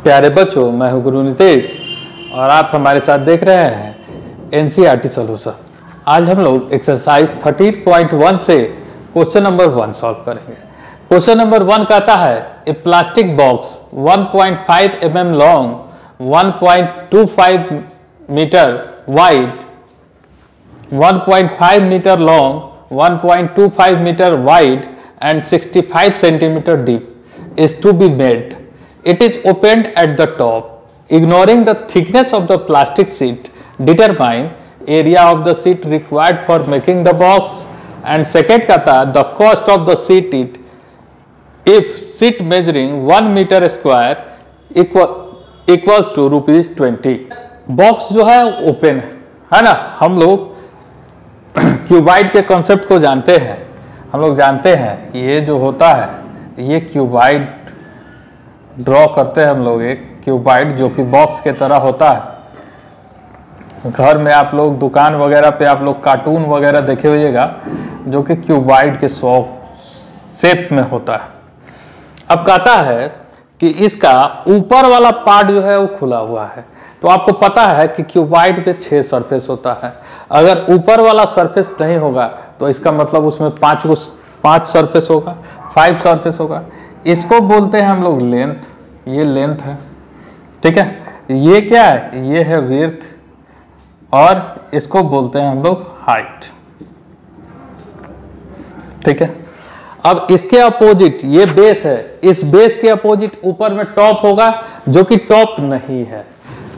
प्यारे बच्चों, मैं हूं गुरु नितेश और आप हमारे साथ देख रहे हैं एनसीईआरटी सॉल्यूशन। आज हम लोग एक्सरसाइज 13.1 से क्वेश्चन नंबर 1 सॉल्व करेंगे। क्वेश्चन नंबर 1 कहता है a plastic box 1.5 mm long, 1.25 metre wide, 1.5 metre long, 1.25 metre wide and 65 centimeter deep is to be made. It is opened at the top. Ignoring the thickness of the plastic sheet, determine area of the sheet required for making the box. And second कहता है the cost of the sheet if sheet measuring 1 meter square equals to ₹20. Box जो है open है ना। हम लोग cuboid के concept को जानते हैं। हम लोग जानते हैं ये जो होता है ये क्यूबाइड ड्रॉ करते हैं हम लोग, एक क्यूबाइड जो कि बॉक्स के तरह होता है। घर में आप लोग दुकान वगैरह पे आप लोग कार्टून वगैरह देखे होइएगा जो कि क्यूबाइड के शेप में होता है। अब कहता है कि इसका ऊपर वाला पार्ट जो है वो खुला हुआ है। तो आपको पता है कि क्यूबाइड पे 6 सरफेस होता है। अगर ऊपर वाला सरफेस नहीं होगा तो इसका मतलब उसमें 5 सरफेस होगा, 5 सरफेस होगा। इसको बोलते हैं हम लोग लेंथ। ये लेंथ है, ठीक है। ये क्या है? ये है विड्थ और इसको बोलते हैं हम लोग हाइट, ठीक है। अब इसके अपोजिट ये बेस है, इस बेस के अपोजिट ऊपर में टॉप होगा जो कि टॉप नहीं है।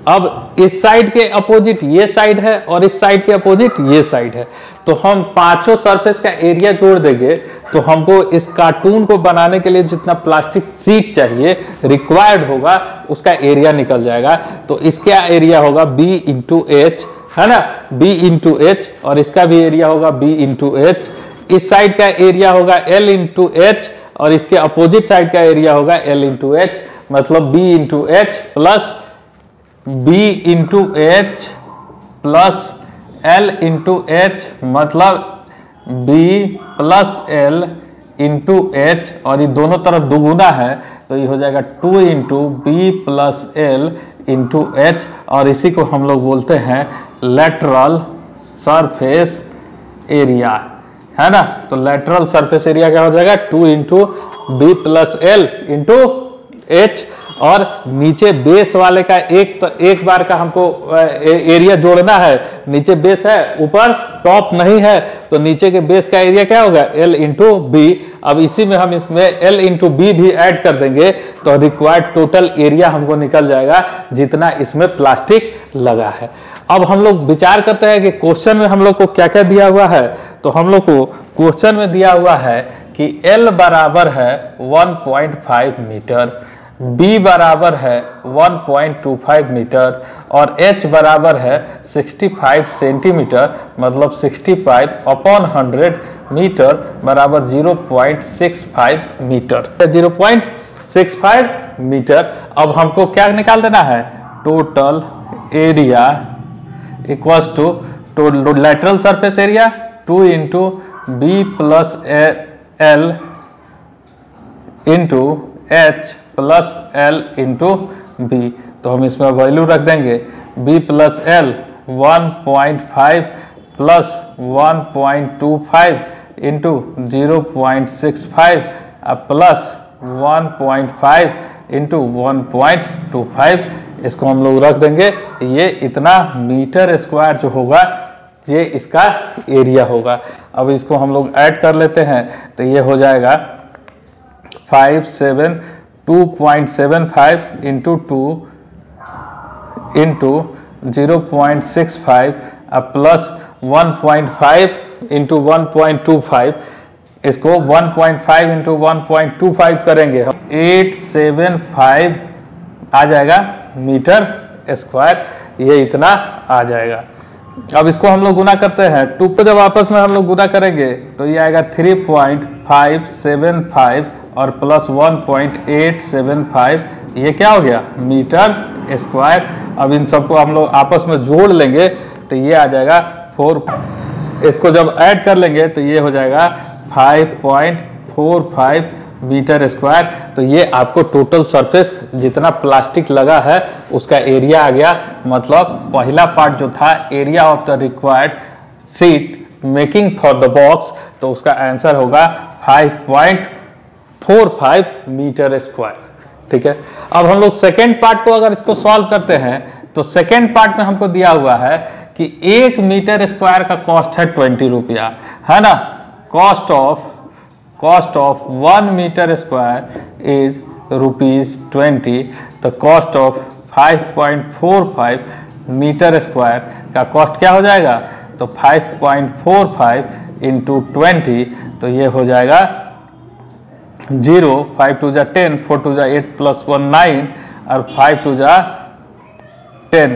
अब इस साइड के अपोजिट ये साइड है और इस साइड के अपोजिट ये साइड है। तो हम पांचों सरफेस का एरिया जोड़ देंगे तो हमको इस कार्टून को बनाने के लिए जितना प्लास्टिक शीट चाहिए रिक्वायर्ड होगा उसका एरिया निकल जाएगा। तो इसका एरिया होगा B इंटू एच, है ना, B इंटू एच, और इसका भी एरिया होगा B इंटू एच। इस साइड का एरिया होगा L इंटू एच और इसके अपोजिट साइड का एरिया होगा L इंटू एच, मतलब B into H plus B into H plus L into H, मतलब B plus L into H, और ये दोनों तरफ दुगुना है तो ये हो जाएगा 2 into B plus L into H, और इसी को हम लोग बोलते हैं लेटरल सरफेस एरिया, है ना। तो लेटरल सरफेस एरिया क्या हो जाएगा? 2 into B plus L into H, और नीचे बेस वाले का एक बार का हमको एरिया जोड़ना है। नीचे बेस है, ऊपर टॉप नहीं है, तो नीचे के बेस का एरिया क्या होगा? L into B. अब इसी में हम इसमें L इंटू बी भी ऐड कर देंगे तो रिक्वायर्ड टोटल एरिया हमको निकल जाएगा जितना इसमें प्लास्टिक लगा है। अब हम लोग विचार करते हैं कि क्वेश्चन में हम लोग को क्या क्या दिया हुआ है। तो हम लोग को क्वेश्चन में दिया हुआ है कि L बराबर है 1.5 मीटर, B बराबर है 1.25 मीटर और H बराबर है 65 सेंटीमीटर, मतलब 65/100 मीटर बराबर 0.65 मीटर, 0.65 मीटर। अब हमको क्या निकाल देना है? Total area equals to lateral surface area 2 into B plus L into H plus L into B। तो हम इसमें वैल्यू रख देंगे B plus L 1.5 plus 1.25 into 0.65 plus 1.5 into 1.25। इसको हम लोग रख देंगे। ये इतना मीटर स्क्वायर जो होगा ये इसका एरिया होगा। अब इसको हम लोग ऐड कर लेते हैं तो ये हो जाएगा 2.75 इंटू 2 इंटू 0.65 प्लस 1.5 इंटू 1.25। इसको 1.5 इंटू 1.25 करेंगे, 875 आ जाएगा मीटर स्क्वायर। ये इतना आ जाएगा। अब इसको हम लोग गुना करते हैं। 2 को जब आपस में हम लोग गुना करेंगे तो ये आएगा 3.575 और प्लस 1.875। ये क्या हो गया? Meter square. अब इन सबको हम लोग आपस में जोड़ लेंगे तो ये आ जाएगा 4। इसको जब ऐड कर लेंगे तो ये हो जाएगा 5.45 मीटर स्क्वायर। तो ये आपको टोटल सरफेस जितना प्लास्टिक लगा है उसका एरिया आ गया। मतलब पहला पार्ट जो था area of the required sheet making for the box, तो उसका आंसर होगा 5.45 मीटर स्क्वायर। ठीक है, अब हम लोग सेकेंड पार्ट को अगर इसको सॉल्व करते हैं तो सेकेंड पार्ट में हमको दिया हुआ है कि 1 मीटर स्क्वायर का कॉस्ट है 20 रुपया, है ना। Cost of 1 meter square is ₹20। तो कॉस्ट ऑफ 5.45 मीटर स्क्वायर का कॉस्ट क्या हो जाएगा, तो 5.45 इंटू 20, तो ये हो जाएगा 0, 5 2 जा 10, 4 2 जा 8 + 1 9 और 5 2 जा 10।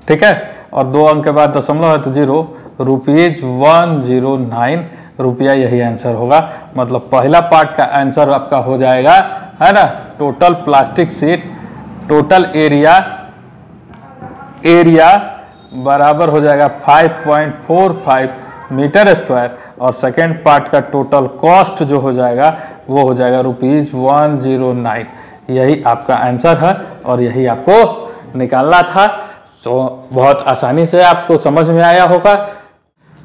ठीक है, और 2 अंक के बाद दशमलव है तो 0, ₹109 रुपया, यही आंसर होगा। मतलब पहला पार्ट का आंसर आपका हो जाएगा, है ना, total plastic sheet total area बराबर हो जाएगा 5.45 मीटर स्क्वायर, और सेकेंड पार्ट का टोटल कॉस्ट जो हो जाएगा वो हो जाएगा ₹109। यही आपका आंसर है और यही आपको निकालना था। तो बहुत आसानी से आपको समझ में आया होगा।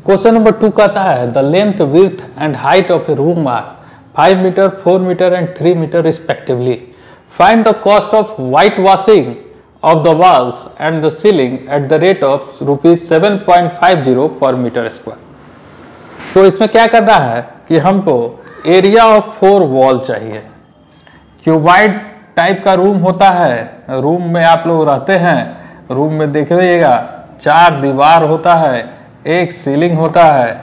क्वेश्चन नंबर 2 कहता है the length width and height of a room are 5 meter 4 meter and 3 meter respectively. Find the cost of white washing of the walls and the ceiling at the rate of ₹7.50 per meter square। तो इसमें क्या करना है कि हमको area of 4 wall चाहिए। Cuboid type का room होता है, रूम में आप लोग रहते हैं, रूम में देखिएगा 4 दीवार होता है, एक सीलिंग होता है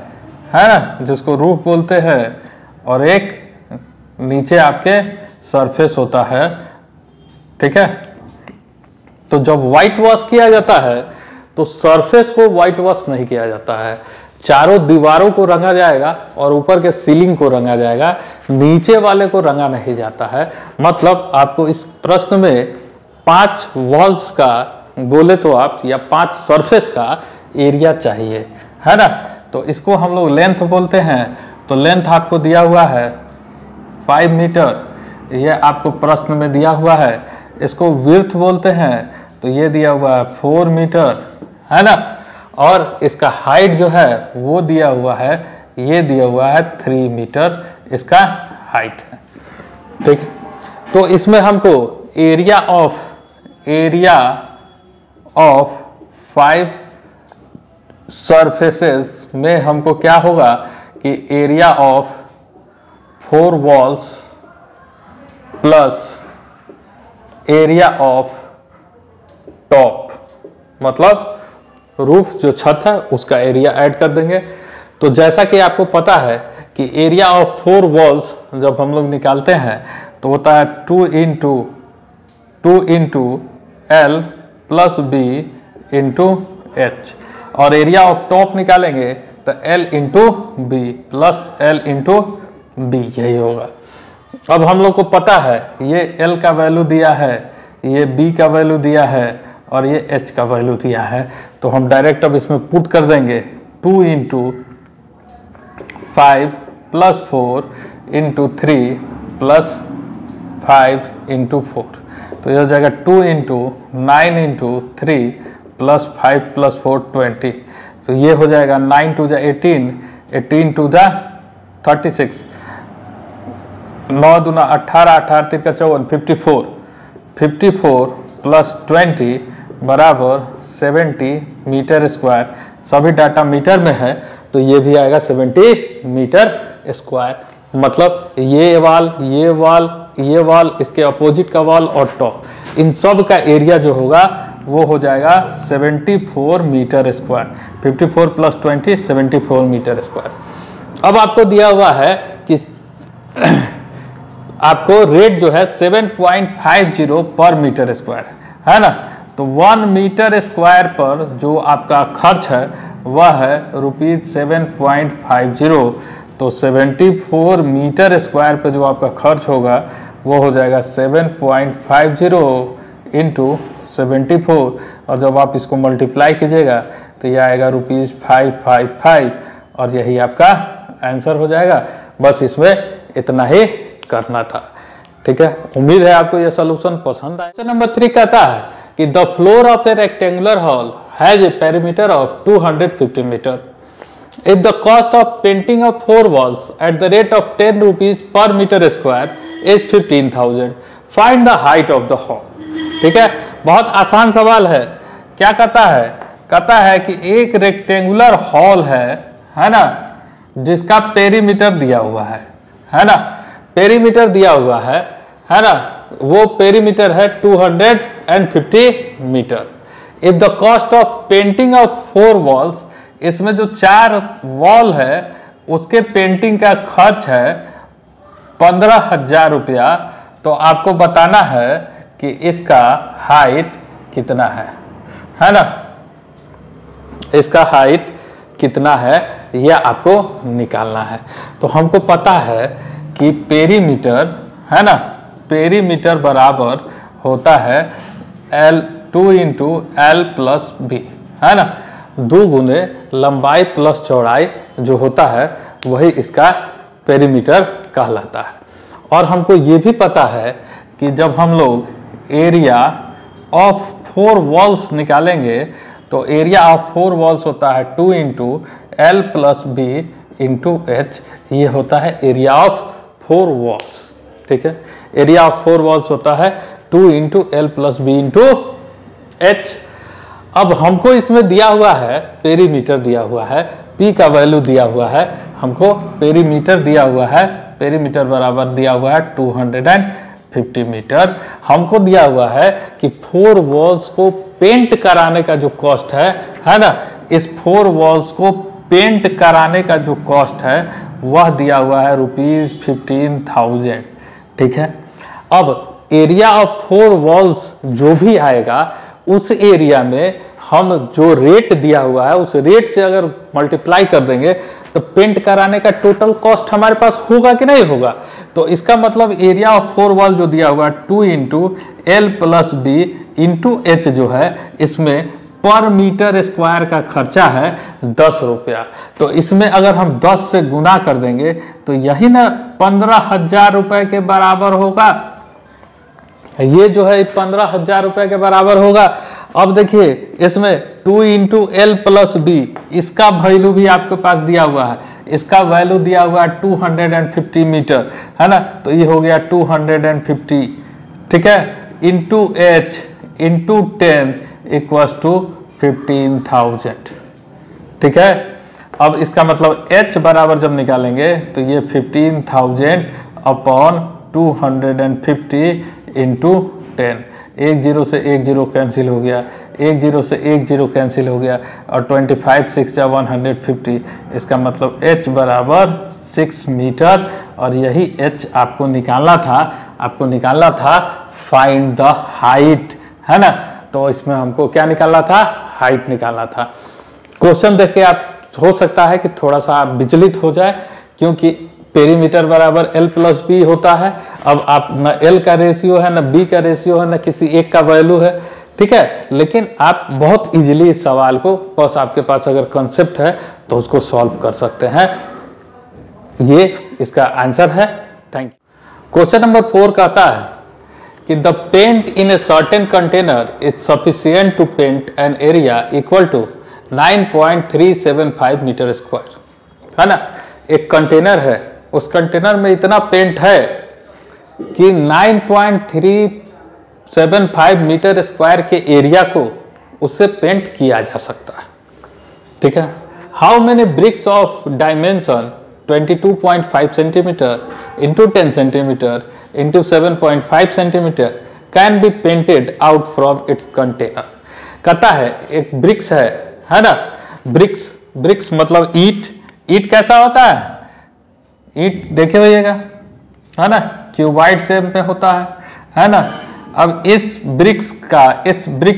ना, जिसको रूफ बोलते हैं, और एक नीचे आपके सरफेस होता है। ठीक है, तो जब व्हाइट वॉश किया जाता है तो सरफेस को व्हाइट वॉश नहीं किया जाता है, चारों दीवारों को रंगा जाएगा और ऊपर के सीलिंग को रंगा जाएगा, नीचे वाले को रंगा नहीं जाता है। मतलब आपको इस प्रश्न में 5 वॉल्स का बोले तो आप, या 5 सरफेस का एरिया चाहिए, है ना। तो इसको हम लोग लेंथ बोलते हैं। तो लेंथ आपको दिया हुआ है 5 मीटर, ये आपको प्रश्न में दिया हुआ है। इसको विड्थ बोलते हैं, तो ये दिया हुआ है 4 मीटर, है ना। और इसका हाइट जो है वो दिया हुआ है, ये दिया हुआ है 3 मीटर इसका हाइट है। ठीक है, तो इसमें हमको एरिया ऑफ 5 सरफेसेस में हमको क्या होगा कि area of 4 walls plus area of top, मतलब रूफ जो छत है उसका एरिया ऐड कर देंगे। तो जैसा कि आपको पता है कि एरिया ऑफ 4 वॉल्स जब हम लोग निकालते हैं तो होता है 2 into L plus B into H, और एरिया ऑफ टॉप निकालेंगे तो L into B plus L into B, यही होगा। अब हम लोग को पता है ये L का वैल्यू दिया है, ये B का वैल्यू दिया है और ये H का वैल्यू दिया है। तो हम डायरेक्ट अब इसमें पुट कर देंगे 2 into 5 plus 4 into 3 plus 5 into 4, तो ये हो जाएगा 2 इंटू 9 इंटू 3 प्लस 5 प्लस 4 20। तो ये हो जाएगा 9 टू जा 18, 18 टू जा 36, 9 दूना 18, 18 3 का 54, 54 प्लस 20 बराबर 70 मीटर स्क्वायर। सभी डाटा मीटर में है तो ये भी आएगा 70 मीटर स्क्वायर। मतलब ये वाल, इसके अपोजिट का वाल और टॉप, इन सब का एरिया जो होगा वो हो जाएगा 74 meter square. 54 plus 20 74 meter square. अब आपको दिया हुआ है कि आपको रेट जो है 7.50 पर मीटर स्क्वायर, है ना। तो 1 मीटर स्क्वायर पर जो आपका खर्च है वह है ₹7.50। तो 74 मीटर स्क्वायर पर जो आपका खर्च होगा वो हो जाएगा 7.50 इंटू 74, और जब आप इसको मल्टीप्लाई कीजिएगा तो यह आएगा ₹555, और यही आपका आंसर हो जाएगा। बस इसमें इतना ही करना था। ठीक है, उम्मीद है आपको यह सॉल्यूशन पसंद आया। क्वेश्चन नंबर 3 कहता है कि the floor of a rectangular hall has a perimeter of 250 meter. If the cost of painting of 4 walls at the rate of 10 rupees per meter square is 15,000, find the height of the hall। ठीक है, बहुत आसान सवाल है। क्या कहता है? कहता है कि एक रेक्टेंगुलर हॉल है ना, जिसका पेरीमीटर दिया हुआ है ना, पेरीमीटर दिया हुआ है ना, वो पेरीमीटर है 250 meter. If the cost of painting of 4 walls, इसमें जो 4 वॉल है उसके पेंटिंग का खर्च है 15,000 रुपया, तो आपको बताना है कि इसका हाइट कितना है ना, इसका हाइट कितना है यह आपको निकालना है। तो हमको पता है कि पेरीमीटर है ना, पेरीमीटर बराबर होता है L2 into L plus B, है ना, 2 गुने लंबाई प्लस चौड़ाई जो होता है वही इसका पेरीमीटर कहलाता है। और हमको ये भी पता है कि जब हम लोग एरिया ऑफ 4 वॉल्स निकालेंगे तो एरिया ऑफ 4 वॉल्स होता है 2 into L plus B into H, ये होता है एरिया ऑफ 4 वॉल्स। ठीक है, एरिया ऑफ 4 वॉल्स होता है 2 into L plus B into H. अब हमको इसमें दिया हुआ है पेरीमीटर दिया हुआ है, P का वैल्यू दिया हुआ है, हमको पेरीमीटर दिया हुआ है, पेरीमीटर बराबर दिया हुआ है 250 मीटर। हमको दिया हुआ है कि 4 वॉल्स को पेंट कराने का जो कॉस्ट है ना, इस 4 वॉल्स को पेंट कराने का जो कॉस्ट है वह दिया हुआ है ₹15,000। ठीक है, अब एरिया ऑफ 4 वॉल्स जो भी आएगा उस एरिया में हम जो रेट दिया हुआ है उस रेट से अगर मल्टीप्लाई कर देंगे तो पेंट कराने का टोटल कॉस्ट हमारे पास होगा कि नहीं होगा। तो इसका मतलब एरिया ऑफ 4 वॉल जो दिया हुआ है 2 into L plus B into H जो है, इसमें पर मीटर स्क्वायर का खर्चा है 10 रुपया। तो इसमें अगर हम 10 से गुना कर देंगे तो यही ना 15,000 रुपए के बराबर होगा। ये जो है 15,000 रुपए के बराबर होगा। अब देखिए इसमें 2 इंटू L प्लस बी, इसका वैल्यू भी आपके पास दिया हुआ है, इसका वैल्यू दिया हुआ है 250 मीटर, है ना, तो ये हो गया 250। ठीक है, into H into 10 equals to 15,000। ठीक है, अब इसका मतलब H बराबर जब निकालेंगे तो ये 15,000 अपॉन 250 इंटू 10, 1 0 से 1 0 कैंसिल हो गया, 1 0 से 1 0 कैंसिल हो गया, और 25 6 या 150, इसका मतलब H बराबर 6 मीटर। और यही H आपको निकालना था, आपको निकालना था फाइंड द हाइट, है ना। तो इसमें हमको क्या निकालना था? हाइट निकालना था। क्वेश्चन देख के आप हो सकता है कि थोड़ा सा आप विचलित हो जाए, क्योंकि पेरीमीटर बराबर L प्लस बी होता है। अब आप न L का रेशियो है, न B का रेशियो है, न किसी एक का वैल्यू है, ठीक है। लेकिन आप बहुत इजीली इस सवाल को, बस आपके पास अगर कंसेप्ट है तो उसको सॉल्व कर सकते हैं। ये इसका आंसर है। Thank you. क्वेश्चन नंबर 4 कहता है कि the paint in a certain container is sufficient to paint an area equal to 9.375 meter square, है ना। एक कंटेनर है, उस कंटेनर में इतना पेंट है कि 9.375 मीटर स्क्वायर के एरिया को उससे पेंट किया जा सकता है, ठीक है। How many bricks of dimension 22.5 centimetre into 10 centimetre into 7.5 centimetre can be painted out from its container. कहता है एक ब्रिक्स है ना। ब्रिक्स मतलब ईट। ईट कैसा होता है? ईट देखे होइएगा, है ना, क्यूबाइड शेप में होता है ना। अब इस ब्रिक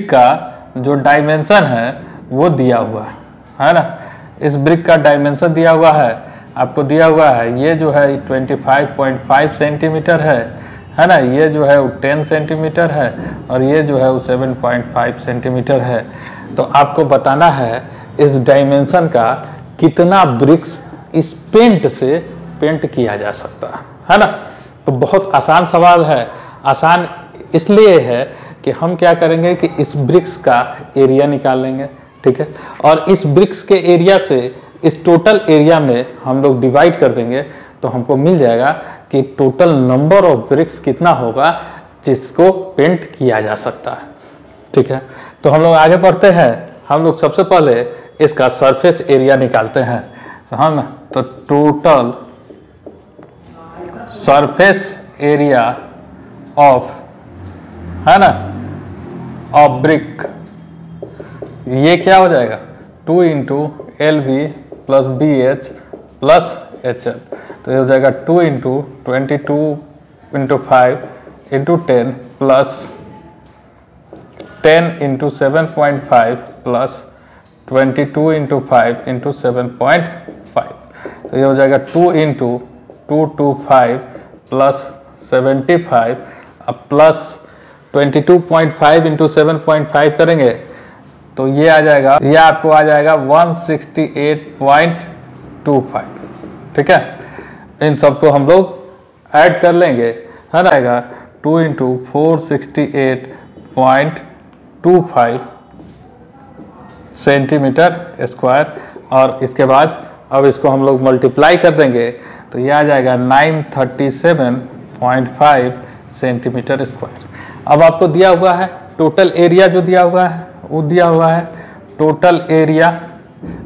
का जो डायमेंशन है वो दिया हुआ है ना। इस ब्रिक का डायमेंशन दिया हुआ है, आपको दिया हुआ है। ये जो है 25.5 सेंटीमीटर है ना। ये जो है वो 10 सेंटीमीटर है, और ये जो है वो 7.5 सेंटीमीटर है। तो आपको बताना है इस डायमेंशन का कितना ब्रिक्स इस पेंट से पेंट किया जा सकता है ना। तो बहुत आसान सवाल है। आसान इसलिए है कि हम क्या करेंगे कि इस ब्रिक्स का एरिया निकाल लेंगे, ठीक है, और इस ब्रिक्स के एरिया से इस टोटल एरिया में हम लोग डिवाइड कर देंगे, तो हमको मिल जाएगा कि टोटल नंबर ऑफ ब्रिक्स कितना होगा जिसको पेंट किया जा सकता है, ठीक है। तो हम लोग आगे बढ़ते हैं। हम लोग सबसे पहले इसका सरफेस एरिया निकालते हैं। तो टोटल सरफेस एरिया ऑफ, है ना, ऑफ ब्रिक, ये क्या हो जाएगा 2 into LB plus BH plus HL। तो ये हो जाएगा 2 into 22 into 5 into 10 plus 10 into 7.5 plus 22 into 5 into 7.5। तो ये हो जाएगा 2 इंटू 225 प्लस 75 अब प्लस 22.5 इंटू 7.5 करेंगे तो ये आ जाएगा, ये आपको आ जाएगा 168.25, ठीक है। इन सबको हम लोग ऐड कर लेंगे, है ना, आएगा 2 इंटू 468.25 सेंटीमीटर स्क्वायर। और इसके बाद अब इसको हम लोग मल्टीप्लाई कर देंगे तो ये आ जाएगा 937.5 सेंटीमीटर स्क्वायर। अब आपको दिया हुआ है टोटल एरिया, जो दिया हुआ है वो दिया हुआ है टोटल एरिया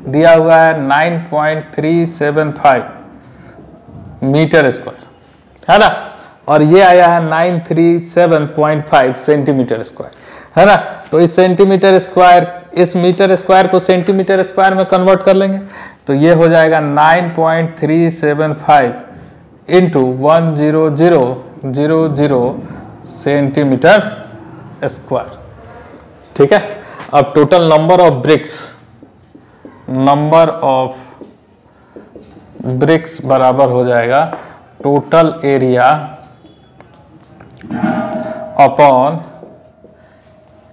दिया हुआ है 9.375 मीटर स्क्वायर, है ना, और ये आया है 937.5 सेंटीमीटर स्क्वायर, है ना। तो इस सेंटीमीटर स्क्वायर, इस मीटर स्क्वायर को सेंटीमीटर स्क्वायर में कन्वर्ट कर लेंगे तो ये हो जाएगा 9.375 इंटू 10000 सेंटीमीटर स्क्वायर, ठीक है। अब टोटल नंबर ऑफ ब्रिक्स बराबर हो जाएगा total area upon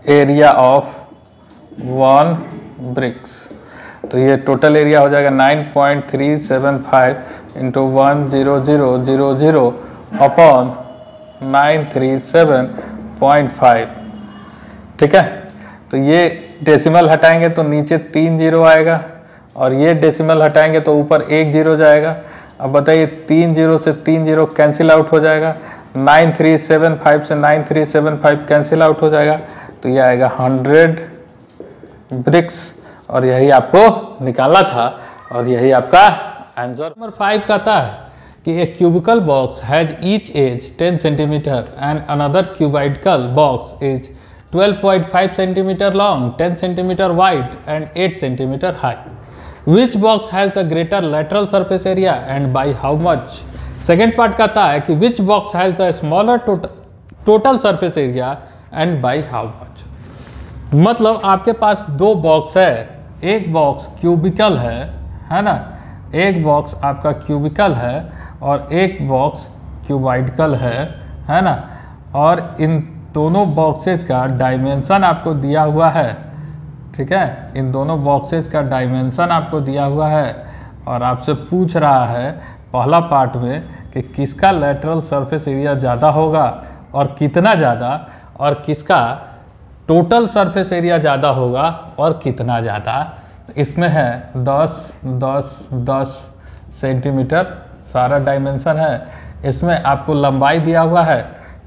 area of 1 bricks. तो ये टोटल एरिया हो जाएगा 9.375 इंटू 10000 अपॉन 937.5, ठीक है। तो ये डेसिमल हटाएंगे तो नीचे 3 जीरो आएगा और ये डेसिमल हटाएंगे तो ऊपर 1 जीरो जाएगा। अब बताइए 3 जीरो से 3 जीरो कैंसिल आउट हो जाएगा, 9375 से 9375 कैंसिल आउट हो जाएगा तो ये आएगा 100 ब्रिक्स और यही आपको निकालना था और यही आपका आंसर। नंबर 5 कहता है कि a cubical box has each edge 10 centimetre and another cubical box is 12.5 centimeter long, 10 centimeter wide and 8 centimeter high. Which box has the greater lateral surface area and by how much? Second part कहता है कि which box has the smaller total surface area and by how much? मतलब आपके पास दो box है, एक box cubicle है ना, एक बॉक्स आपका क्यूबिकल है और एक बॉक्स क्यूबाइडिकल है ना, और इन दोनों बॉक्सेस का डायमेंशन आपको दिया हुआ है, ठीक है। इन दोनों बॉक्सेस का डायमेंशन आपको दिया हुआ है और आपसे पूछ रहा है पहला पार्ट में कि किसका लेटरल सरफेस एरिया ज़्यादा होगा और कितना ज़्यादा, और किसका टोटल सरफेस एरिया ज़्यादा होगा और कितना ज़्यादा। इसमें है 10 10 10 सेंटीमीटर सारा डायमेंशन है। इसमें आपको लंबाई दिया हुआ है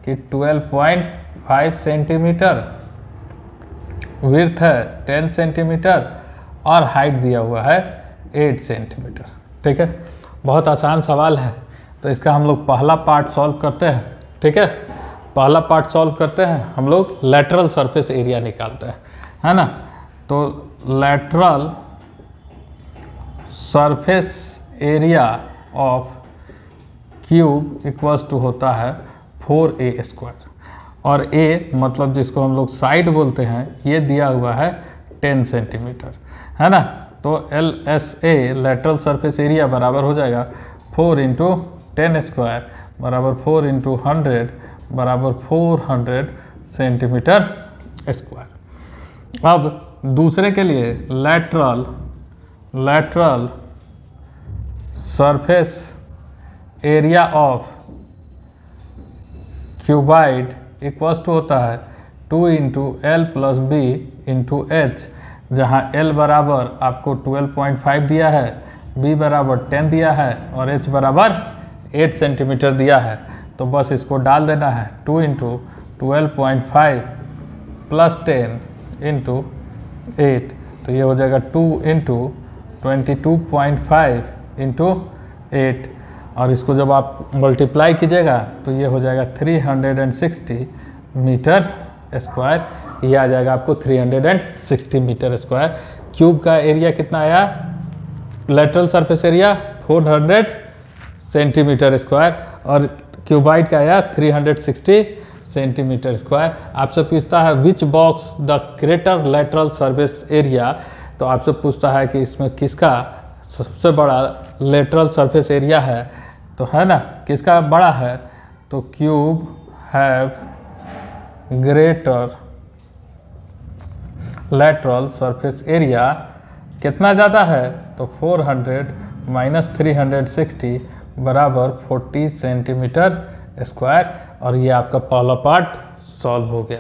कि 12.5 सेंटीमीटर, विड्थ है 10 सेंटीमीटर और हाइट दिया हुआ है 8 सेंटीमीटर, ठीक है। बहुत आसान सवाल है। तो इसका हम लोग पहला पार्ट सॉल्व करते हैं, ठीक है। पहला पार्ट सॉल्व करते हैं, हम लोग लेटरल सरफेस एरिया निकालते हैं, है ना। तो lateral surface area of cube equals to होता है 4a स्क्वायर, और a मतलब जिसको हम लोग साइड बोलते हैं ये दिया हुआ है 10 सेंटीमीटर, है ना। तो LSA लेटरल सरफेस एरिया बराबर हो जाएगा 4 इंटू 10 स्क्वायर बराबर 4 इंटू 100 बराबर 400 सेंटीमीटर स्क्वायर। अब दूसरे के लिए lateral surface area of cuboid equals to होता है 2 into L plus B into H, जहाँ एल बराबर आपको 12.5 दिया है, बी बराबर 10 दिया है और एच बराबर 8 सेंटीमीटर दिया है। तो बस इसको डाल देना है 2 इंटू 12.5 प्लस 10 इंटू 8, तो ये हो जाएगा 2 इंटू 22.5 इंटू 8, और इसको जब आप मल्टीप्लाई कीजिएगा तो ये हो जाएगा 360 मीटर स्क्वायर। ये आ जाएगा आपको 360 मीटर स्क्वायर। क्यूब का एरिया कितना आया, lateral surface area 400 centimetre square, और क्यूबाइड का आया 360 सेंटीमीटर स्क्वायर। आपसे पूछता है which box the greater lateral surface area, तो आपसे पूछता है कि इसमें किसका सबसे बड़ा लेटरल सरफेस एरिया है, तो है ना, किसका बड़ा है, तो cube have greater lateral surface area कितना ज़्यादा है, तो 400 माइनस 360 बराबर 40 सेंटीमीटर स्क्वायर। और ये आपका पहला पार्ट सॉल्व हो गया।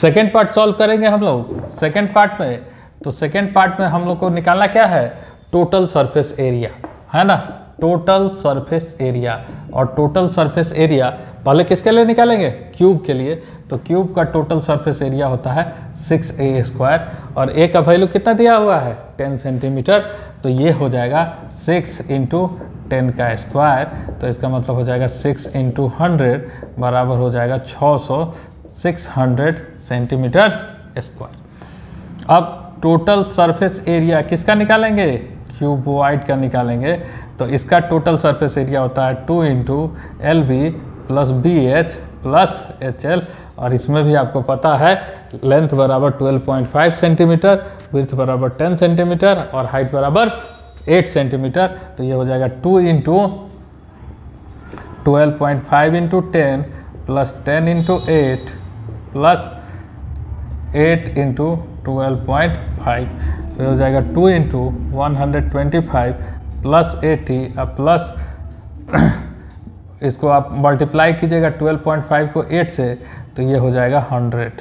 सेकेंड पार्ट सॉल्व करेंगे हम लोग सेकेंड पार्ट में। तो सेकेंड पार्ट में हम लोग को निकालना क्या है, टोटल सरफेस एरिया, है ना, टोटल सरफेस एरिया। और टोटल सरफेस एरिया पहले किसके लिए निकालेंगे, क्यूब के लिए। तो क्यूब का टोटल सरफेस एरिया होता है 6a स्क्वायर, और a का वैल्यू कितना दिया हुआ है 10 सेंटीमीटर, तो ये हो जाएगा 6 इंटू 10 का स्क्वायर। तो इसका मतलब हो जाएगा 6 इंटू 100 बराबर हो जाएगा 600 सेंटीमीटर स्क्वायर। अब टोटल सरफेस एरिया किसका निकालेंगे, क्यूबॉइड का निकालेंगे। तो इसका टोटल सरफेस एरिया होता है 2 into L B plus B H plus H L, और इसमें भी आपको पता है लेंथ बराबर 12.5 सेंटीमीटर, विड्थ बराबर 10 सेंटीमीटर और हाइट बराबर 8 सेंटीमीटर। तो ये हो जाएगा 2 into 12.5 into 10 plus 10 into 8 plus 8 into 12.5, तो हो जाएगा 2 इंटू 125 प्लस 80 प्लस इसको आप मल्टीप्लाई कीजिएगा 12.5 को 8 से, तो ये हो जाएगा 100,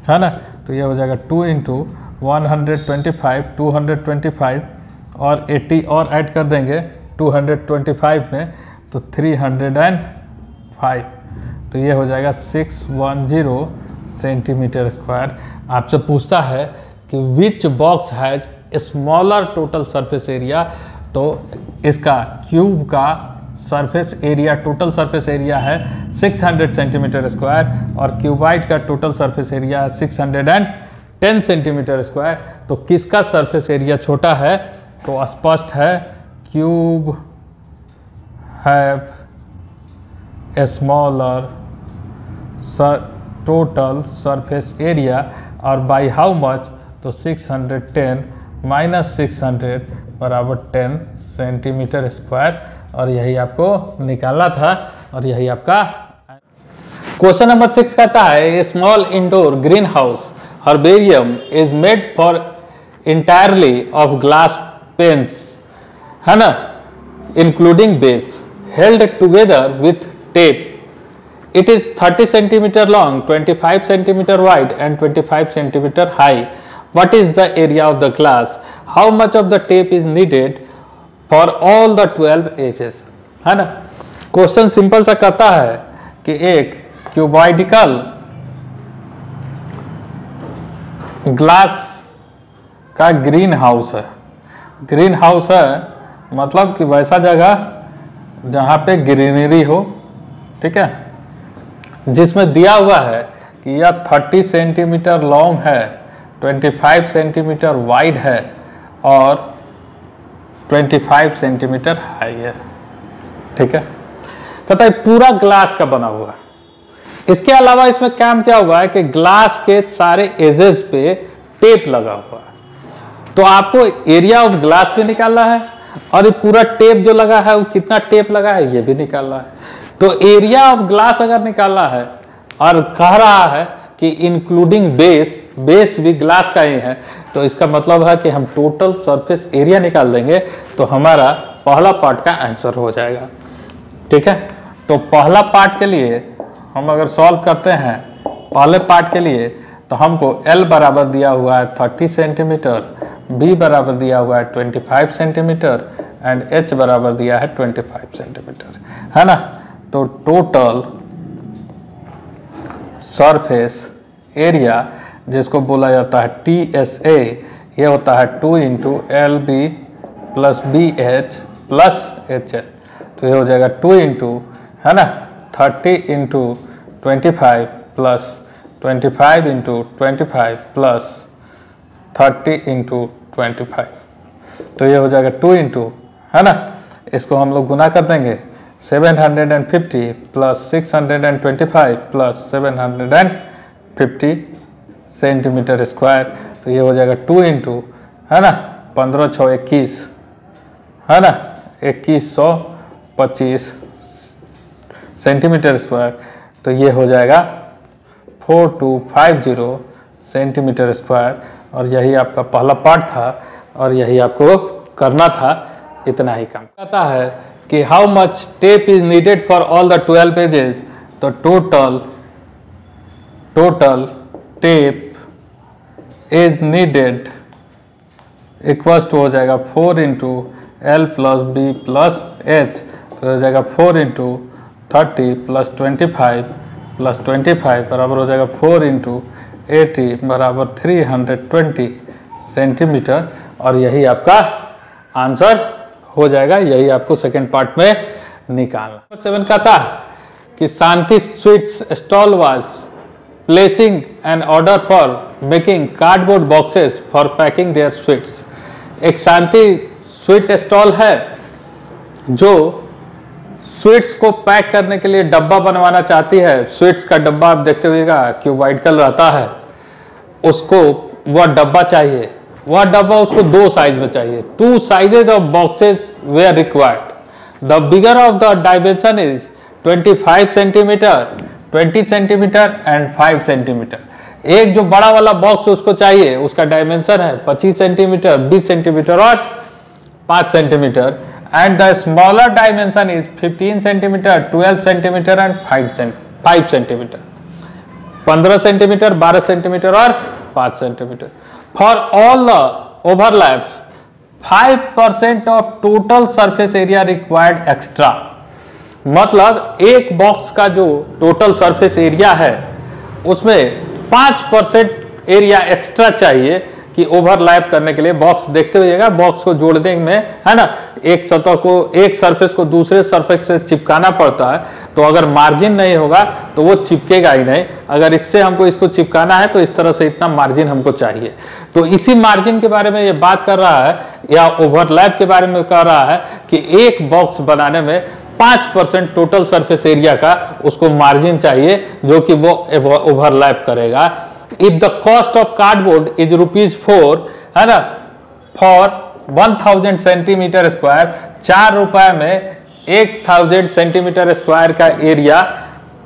है ना। तो ये हो जाएगा 2 इंटू 125 225 और 80 और ऐड कर देंगे 225 में, तो 305, तो ये हो जाएगा 610 सेंटीमीटर स्क्वायर। आपसे पूछता है कि which box has smaller total surface area, तो इसका क्यूब का surface area total surface area है 600 सेंटीमीटर स्क्वायर, और क्यूबाइड का टोटल सरफेस एरिया है 610 सेंटीमीटर स्क्वायर। तो किसका सरफेस एरिया छोटा है, तो स्पष्ट है cube have a smaller total surface area, और बाई हाउ मच, तो 610 माइनस 600 बराबर 10 सेंटीमीटर स्क्वायर। और यही आपको निकालना था, और यही आपका क्वेश्चन नंबर 6 कहता है small indoor green house herbarium is made for entirely of glass panes, है ना, including base, held together with tape. It is 30 centimeter long, 25 centimeter wide and 25 centimeter high. What is the area of the glass? How much of the tape is needed for all the 12 edges? है ना, question simple सा कहता है कि एक क्यूबॉइडिकल glass का green house है। Green house है मतलब कि वैसा जगह जहाँ पे ग्रीनरी हो, ठीक है, जिसमें दिया हुआ है कि यह 30 सेंटीमीटर लॉन्ग है, 25 सेंटीमीटर वाइड है और 25 सेंटीमीटर हाई है, ठीक है। कहता है पूरा ग्लास का बना हुआ है। इसके अलावा इसमें काम क्या हुआ है कि ग्लास के सारे एजेस पे टेप लगा हुआ है। तो आपको एरिया ऑफ ग्लास भी निकालना है, और ये पूरा टेप जो लगा है वो कितना टेप लगा है ये भी निकालना है। तो एरिया ऑफ ग्लास अगर निकालना है और कह रहा है कि इंक्लूडिंग बेस, बेस भी ग्लास का ही है, तो इसका मतलब है कि हम टोटल सरफेस एरिया निकाल देंगे तो हमारा पहला पार्ट का आंसर हो जाएगा, ठीक है। तो पहला पार्ट के लिए हम अगर सॉल्व करते हैं पहले पार्ट के लिए तो हमको L बराबर दिया हुआ है 30 सेंटीमीटर, B बराबर दिया हुआ है 25 सेंटीमीटर एंड H बराबर दिया है 25 सेंटीमीटर, है ना। तो टोटल सरफेस एरिया जिसको बोला जाता है TSA, ये होता है 2 into LB plus BH plus HL। तो ये हो जाएगा 2 इंटू, है ना, 30 into 25 plus 25 into 25 plus 30 into 25। तो ये हो जाएगा 2 इंटू, है ना, इसको हम लोग गुना कर देंगे 750 प्लस 625 प्लस 750 सेंटीमीटर स्क्वायर। तो ये हो जाएगा 2 इंटू, है ना, 15 6 21, है ना, 2125 सेंटीमीटर स्क्वायर। तो ये हो जाएगा 4250 सेंटीमीटर स्क्वायर। और यही आपका पहला पार्ट था और यही आपको करना था, इतना ही काम कहता है कि how much tape is needed for all the 12 pages. तो total tape is needed equals to हो जाएगा 4 into L plus B plus H। तो हो जाएगा 4 इंटू 30 प्लस 25 प्लस 25 बराबर हो जाएगा 4 इंटू 80 बराबर 320 सेंटीमीटर। और यही आपका आंसर हो जाएगा, यही आपको सेकेंड पार्ट में निकालना। नंबर 7 का था कि Shanti sweets stall was placing an order for making cardboard boxes for packing their sweets. एक शांति स्वीट स्टॉल है जो स्वीट्स को पैक करने के लिए डब्बा बनवाना चाहती है। स्वीट्स का डब्बा आप देखते हुएगा कि वाइट कलर आता है, उसको वह डब्बा चाहिए। वह डब्बा उसको 2 साइज में चाहिए। 2 sizes of boxes were required. The bigger of the dimension is 25 centimeter, 20 centimeter and 5 centimeter. एक जो बड़ा वाला बॉक्स उसको चाहिए, उसका डायमेंशन है 25 सेंटीमीटर, 20 सेंटीमीटर और 5 centimetre. And the smaller dimension is 15 centimetre, 12 centimetre and 5 centimetre. 15 centimetre, 12 centimetre और 5 centimetre. For all the overlaps 5% of total surface area required extra. मतलब एक बॉक्स का जो टोटल सरफेस एरिया है उसमें 5% एरिया एक्स्ट्रा चाहिए कि ओवरलैप करने के लिए। बॉक्स देखते हुएगा, बॉक्स को जोड़ने में, है ना, एक सतह को, एक सरफेस को दूसरे सरफेस से चिपकाना पड़ता है। तो अगर मार्जिन नहीं होगा तो वो चिपकेगा ही नहीं। अगर इससे हमको इसको चिपकाना है तो इस तरह से इतना मार्जिन हमको चाहिए। तो इसी मार्जिन के बारे में ये बात कर रहा है, या ओवरलैप के बारे में कह रहा है कि एक बॉक्स बनाने में 5% टोटल सरफेस एरिया का उसको मार्जिन चाहिए जो कि वो ओवरलैप करेगा। If the cost of cardboard is ₹4, है ना, for 1000 सेंटीमीटर स्क्वायर, 4 रुपए में 1000 सेंटीमीटर स्क्वायर का एरिया,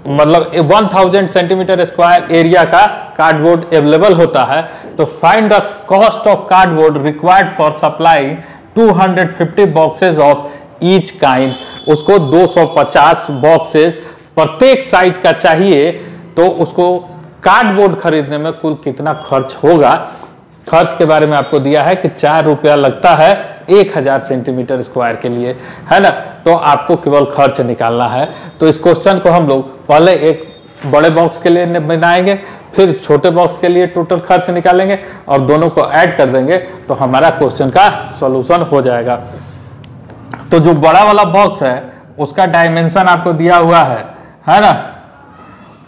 मतलब 1000 सेंटीमीटर स्क्वायर एरिया का कार्डबोर्ड अवेलेबल होता है। तो find the cost of cardboard required for supplying 250 boxes of each kind. उसको 250 बॉक्सेस प्रत्येक साइज का चाहिए। तो उसको कार्डबोर्ड खरीदने में कुल कितना खर्च होगा, खर्च के बारे में आपको दिया है कि 4 रुपया लगता है 1000 सेंटीमीटर स्क्वायर के लिए, है ना। तो आपको केवल खर्च निकालना है। तो इस क्वेश्चन को हम लोग पहले एक बड़े बॉक्स के लिए बनाएंगे, फिर छोटे बॉक्स के लिए टोटल खर्च निकालेंगे और दोनों को ऐड कर देंगे तो हमारा क्वेश्चन का सॉल्यूशन हो जाएगा। तो जो बड़ा वाला बॉक्स है उसका डायमेंशन आपको दिया हुआ है ना,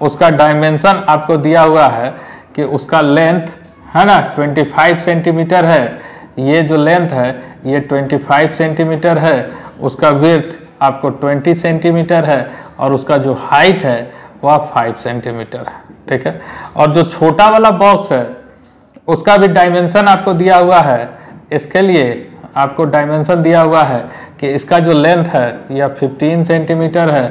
उसका डायमेंशन आपको दिया हुआ है कि उसका लेंथ, है ना, 25 सेंटीमीटर है। ये जो लेंथ है ये 25 सेंटीमीटर है। उसका विड्थ आपको 20 सेंटीमीटर है और उसका जो हाइट है वह 5 सेंटीमीटर है, ठीक है। और जो छोटा वाला बॉक्स है उसका भी डायमेंशन आपको दिया हुआ है। इसके लिए आपको डायमेंशन दिया हुआ है कि इसका जो लेंथ है यह 15 सेंटीमीटर है,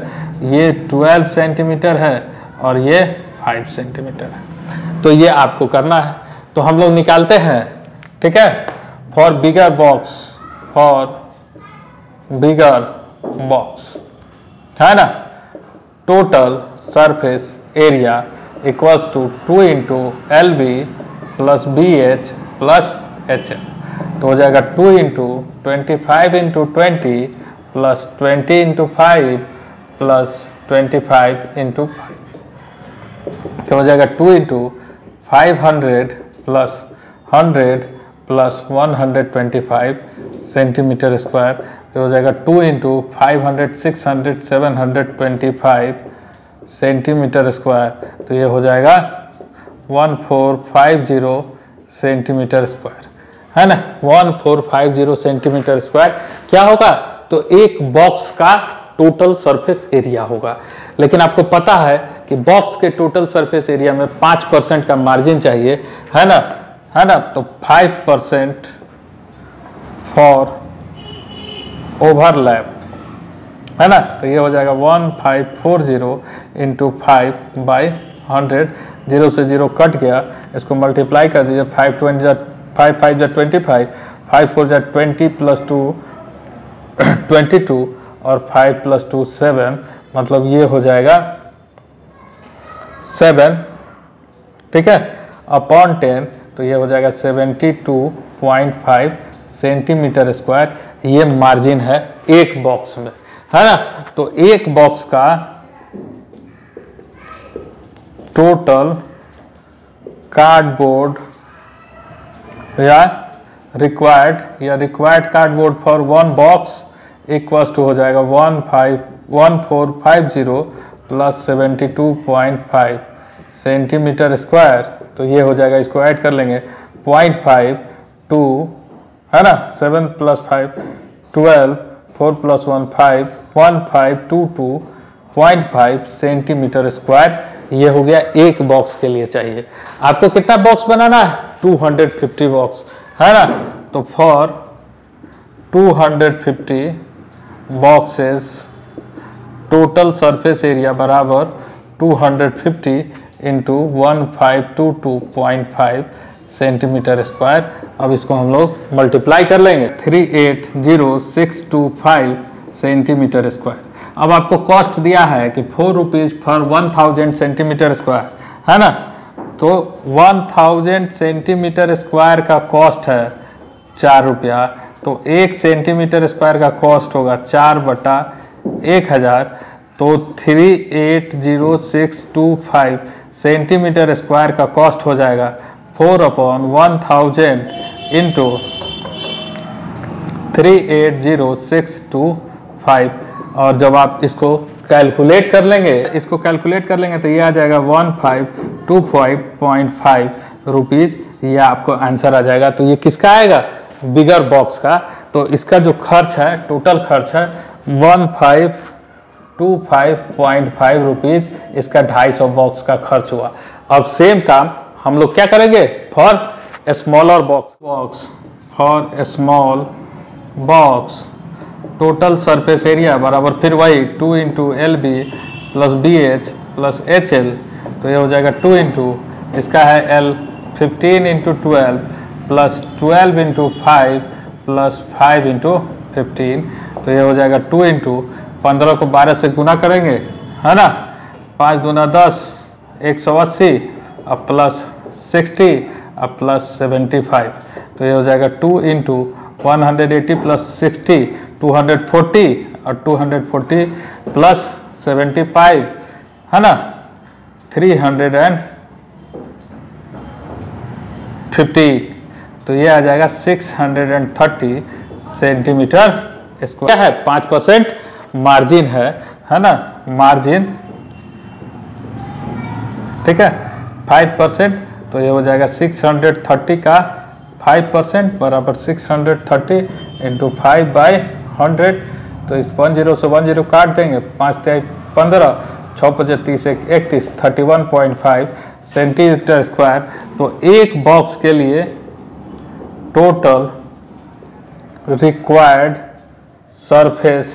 ये 12 सेंटीमीटर है और ये 5 सेंटीमीटर है। तो ये आपको करना है। तो हम लोग निकालते हैं, ठीक है। फॉर बिगर बॉक्स, है ना, total surface area equals to 2 into L B plus B H plus H L. तो हो जाएगा 2 into 25 into 20 plus 20 into 5 plus 25 into 5। तो हो जाएगा 2 into 500 plus 100 plus 125 centimeter square. तो हो जाएगा 2 इंटू 500 600 725 सेंटीमीटर स्क्वायर। तो ये हो जाएगा 1450 सेंटीमीटर स्क्वायर, है ना। 1450 सेंटीमीटर स्क्वायर क्या होगा? तो एक बॉक्स का टोटल सरफेस एरिया होगा। लेकिन आपको पता है कि बॉक्स के टोटल सरफेस एरिया में 5% का मार्जिन चाहिए, है ना, है ना। तो 5% फॉर ओवरलैप, है ना। तो ये हो जाएगा 1540 इंटू 5 बाई 100। 0 से 0 कट गया, इसको मल्टीप्लाई कर दीजिए। 5 5 जा 25, 5 4 जा 20 प्लस 2 22 और 5 प्लस 2 7, मतलब ये हो जाएगा 7, ठीक है, अपॉन 10। तो ये हो जाएगा 72.5 सेंटीमीटर स्क्वायर। ये मार्जिन है एक बॉक्स में, है ना। तो एक बॉक्स का टोटल कार्डबोर्ड या required cardboard for one box equals to हो जाएगा 1450 प्लस 72.5 सेंटीमीटर स्क्वायर। तो ये हो जाएगा, इसको ऐड कर लेंगे, 0.5 2, है ना, 7 प्लस 5 12, 4 प्लस 1 5, 1522.5 सेंटीमीटर स्क्वायर। ये हो गया एक बॉक्स के लिए चाहिए। आपको कितना बॉक्स बनाना है? 250 बॉक्स, है ना। तो for 250 boxes total surface area बराबर 250 इंटू 1522.5 सेंटीमीटर स्क्वायर। अब इसको हम लोग मल्टीप्लाई कर लेंगे, 380,625 सेंटीमीटर स्क्वायर। अब आपको कॉस्ट दिया है कि 4 रुपीज़ फॉर 1000 सेंटीमीटर स्क्वायर, है ना। तो 1000 सेंटीमीटर स्क्वायर का कॉस्ट है 4 रुपया। तो 1 सेंटीमीटर स्क्वायर का कॉस्ट होगा 4/1000। तो 380,625 सेंटीमीटर स्क्वायर का कॉस्ट हो जाएगा 4/1000 इंटू 380,625। और जब आप इसको कैलकुलेट कर लेंगे, तो ये आ जाएगा 1525.5 रुपीज़। ये आपको आंसर आ जाएगा। तो ये किसका आएगा? बिगर बॉक्स का। तो इसका जो खर्च है, टोटल खर्च है 1525.5 रुपीज़। इसका 250 बॉक्स का खर्च हुआ। अब सेम काम हम लोग क्या करेंगे for smaller box. For small box total surface area बराबर फिर वही 2 into L B plus B H plus H L. तो ये हो जाएगा 2 इंटू, इसका है L 15 into 12 plus 12 into 5 plus 5 into 15। तो ये हो जाएगा 2 इंटू 15 को 12 से गुना करेंगे, है ना, 5 दूना 10, 180 अब प्लस 60 अब प्लस 75। तो ये हो जाएगा 2 इंटू 180 प्लस 60 240 और 240 प्लस 75, है ना, 350। तो ये आ जाएगा 630 सेंटीमीटर स्क्वायर है। 5% मार्जिन है ना, मार्जिन, ठीक है, 5%। तो ये हो जाएगा 630 का 5% बराबर 630 इंटू 5/100। तो इस 10 से 10 काट देंगे, 5 3 15, 6 5 30 31, 31.5 सेंटीमीटर स्क्वायर। तो एक बॉक्स के लिए total required surface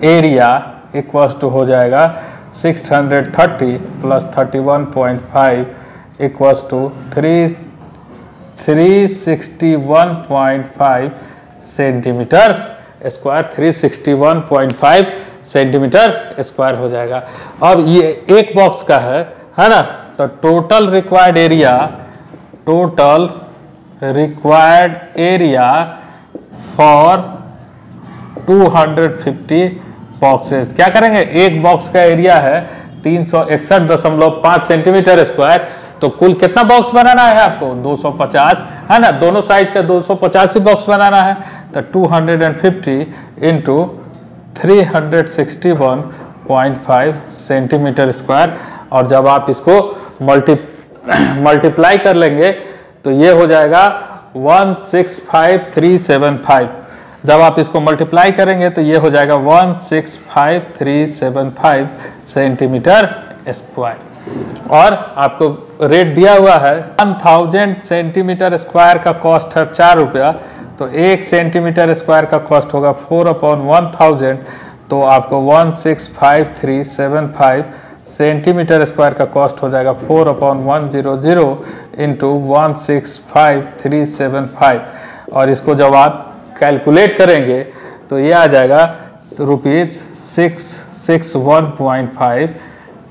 area equals to हो जाएगा 630 plus 31.5 equals to 361.5 centimeter square. 361.5 centimeter square हो जाएगा। अब ये एक बॉक्स का है ना, तो total required area for 250 boxes. क्या करेंगे, एक बॉक्स का एरिया है 361.5 सेंटीमीटर स्क्वायर, तो कुल कितना बॉक्स बनाना है आपको, 250 है ना, दोनों साइज का 250 ही बॉक्स बनाना है। तो 250 इंटू 361.5 सेंटीमीटर स्क्वायर, और जब आप इसको मल्टीप्लाई कर लेंगे तो ये हो जाएगा 165375। जब आप इसको मल्टीप्लाई करेंगे तो ये हो जाएगा 165375 सेंटीमीटर स्क्वायर। और आपको रेट दिया हुआ है 1000 सेंटीमीटर स्क्वायर का कॉस्ट है 4 रुपया, तो 1 सेंटीमीटर स्क्वायर का कॉस्ट होगा 4/1000, तो आपको 165375 सेंटीमीटर स्क्वायर का कॉस्ट हो जाएगा 4/100 इंटू 165375। और इसको जब आप कैलकुलेट करेंगे तो ये आ जाएगा ₹661.5,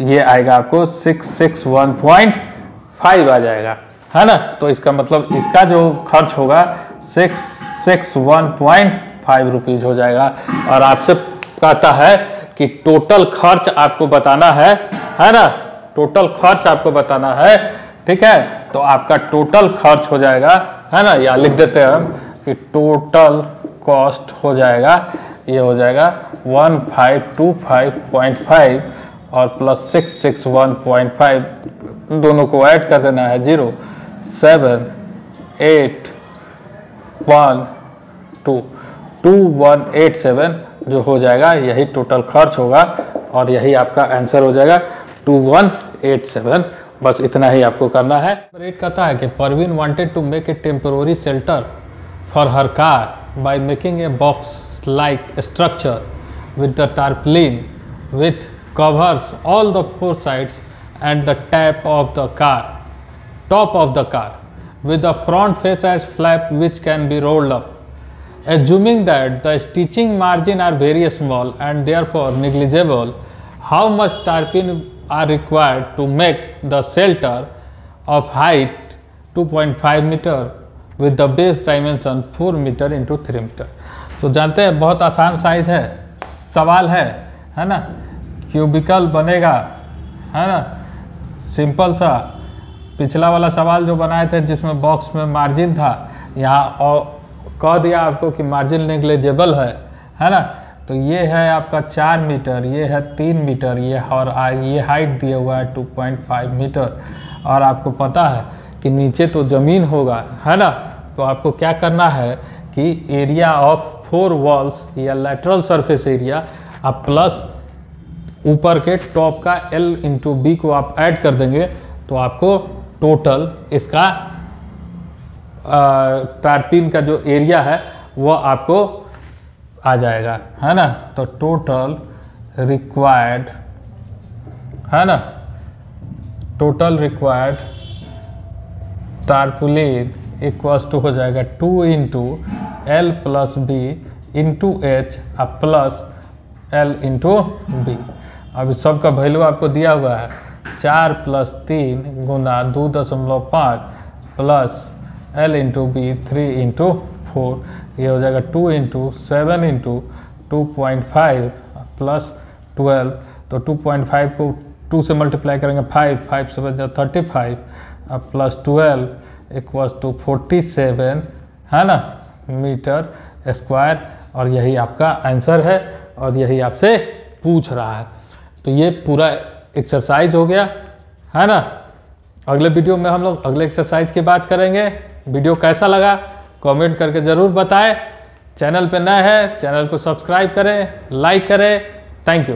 ये आएगा आपको 661.5 आ जाएगा, है ना। तो इसका मतलब इसका जो खर्च होगा 661.5 रुपीज़ हो जाएगा। और आपसे कहता है कि टोटल खर्च आपको बताना है ना, टोटल खर्च आपको बताना है, ठीक है। तो आपका टोटल खर्च हो जाएगा, है ना, या लिख देते हैं हम कि टोटल कॉस्ट हो जाएगा, ये हो जाएगा 1525.5 और प्लस 661.5, दोनों को ऐड कर देना है 2187 जो हो जाएगा, यही टोटल खर्च होगा और यही आपका आंसर हो जाएगा 2187। बस इतना ही आपको करना है। रेट कहता है कि Parveen wanted to make a temporary shelter for her car by making a box like structure with the tarpaulin with covers all the 4 sides and the top of the car with the front face as flap which can be rolled up. Assuming that the stitching margin are very small and therefore negligible, how much tarpaulin are required to make the shelter of height 2.5 meter with the base dimension 4 meter into 3 meter? तो जानते हैं बहुत आसान size है, सवाल है ना, cubicle बनेगा, है ना, सिंपल सा। पिछला वाला सवाल जो बनाए थे जिसमें बॉक्स में मार्जिन था, यहाँ और कह दिया आपको कि मार्जिन नेग्लिजिबल है ना। तो ये है आपका 4 मीटर, ये है 3 मीटर, ये और ये हाइट दिया हुआ है 2.5 मीटर। और आपको पता है कि नीचे तो ज़मीन होगा, है ना। तो आपको क्या करना है कि एरिया ऑफ 4 वॉल्स या लैटरल सरफेस एरिया आप प्लस ऊपर के टॉप का L इंटू बी को आप ऐड कर देंगे तो आपको टोटल इसका टार्पलिन का जो एरिया है वो आपको आ जाएगा, है ना। तो टोटल रिक्वायर्ड, है ना, total required tarpaulin equals to हो जाएगा 2 into L plus B into H plus L into B. अब इस सब का वैल्यू आपको दिया हुआ है 4 + 3 गुना 2.5 plus L into B 3 into 4, ये हो जाएगा 2 इंटू 7 इंटू 2.5 प्लस 12। तो 2.5 को 2 से मल्टीप्लाई करेंगे 5 से बच जाए 35 प्लस 12 इक्वल्स टू 47, है ना, मीटर स्क्वायर। और यही आपका आंसर है और यही आपसे पूछ रहा है। तो ये पूरा एक्सरसाइज हो गया, है ना। अगले वीडियो में हम लोग अगले एक्सरसाइज की बात करेंगे। वीडियो कैसा लगा कमेंट करके ज़रूर बताएं। चैनल पे नए हैं चैनल को सब्सक्राइब करें, लाइक करें। Thank you.